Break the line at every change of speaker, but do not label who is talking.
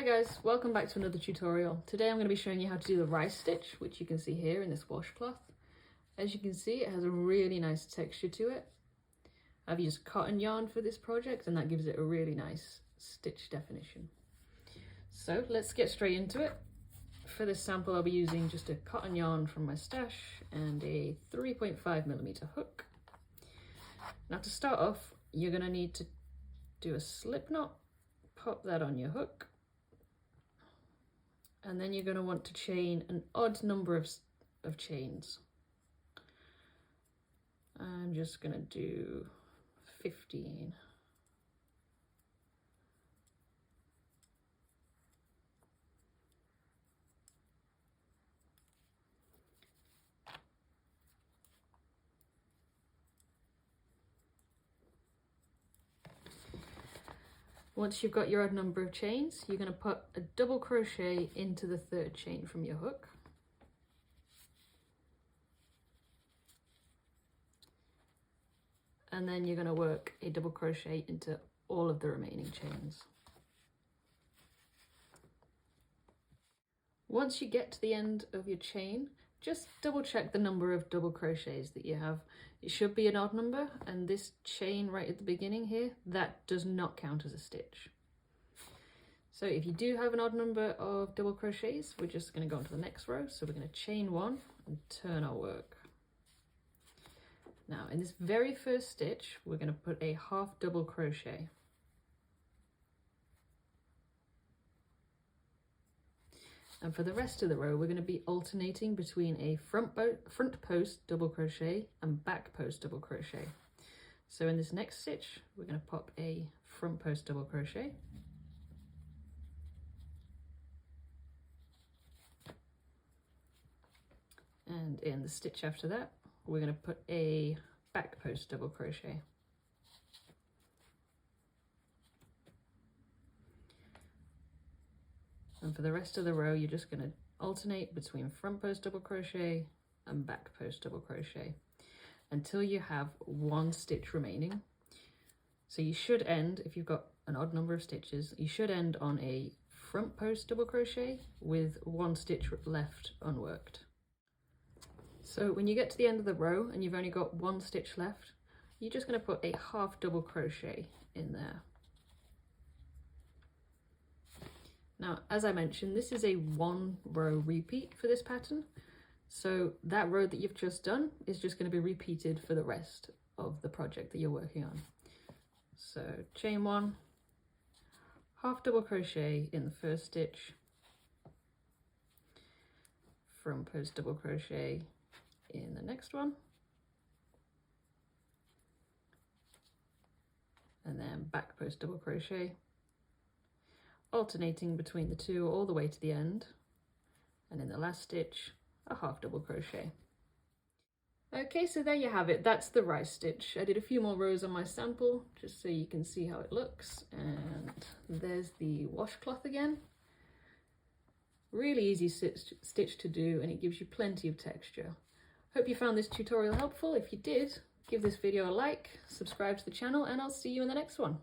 Hi guys, welcome back to another tutorial. Today I'm going to be showing you how to do the rice stitch, which you can see here in this washcloth. As you can see, it has a really nice texture to it. I've used cotton yarn for this project and that gives it a really nice stitch definition. So let's get straight into it. For this sample I'll be using just a cotton yarn from my stash and a 3.5mm hook. Now to start off, you're going to need to do a slip knot, pop that on your hook. And then you're going to want to chain an odd number of chains. I'm just going to do 15. Once you've got your odd number of chains, you're going to put a double crochet into the third chain from your hook. And then you're going to work a double crochet into all of the remaining chains. Once you get to the end of your chain, just double check the number of double crochets that you have. It should be an odd number, and this chain right at the beginning here, that does not count as a stitch. So if you do have an odd number of double crochets, we're just going to go on to the next row. So we're going to chain one and turn our work. Now in this very first stitch, we're going to put a half double crochet. And for the rest of the row, we're going to be alternating between a front post double crochet and back post double crochet. So in this next stitch, we're going to pop a front post double crochet. And in the stitch after that, we're going to put a back post double crochet. And for the rest of the row, you're just going to alternate between front post double crochet and back post double crochet until you have one stitch remaining. So you should end, if you've got an odd number of stitches, you should end on a front post double crochet with one stitch left unworked. So when you get to the end of the row and you've only got one stitch left, you're just going to put a half double crochet in there. Now, as I mentioned, this is a one row repeat for this pattern. So that row that you've just done is just going to be repeated for the rest of the project that you're working on. So chain one, half double crochet in the first stitch, front post double crochet in the next one, and then back post double crochet, alternating between the two all the way to the end, and in the last stitch a half double crochet. Okay, so there you have it. That's the rice stitch. I did a few more rows on my sample just so you can see how it looks, and there's the washcloth again. Really easy stitch to do, and it gives you plenty of texture. Hope you found this tutorial helpful. If you did, give this video a like, subscribe to the channel, and I'll see you in the next one.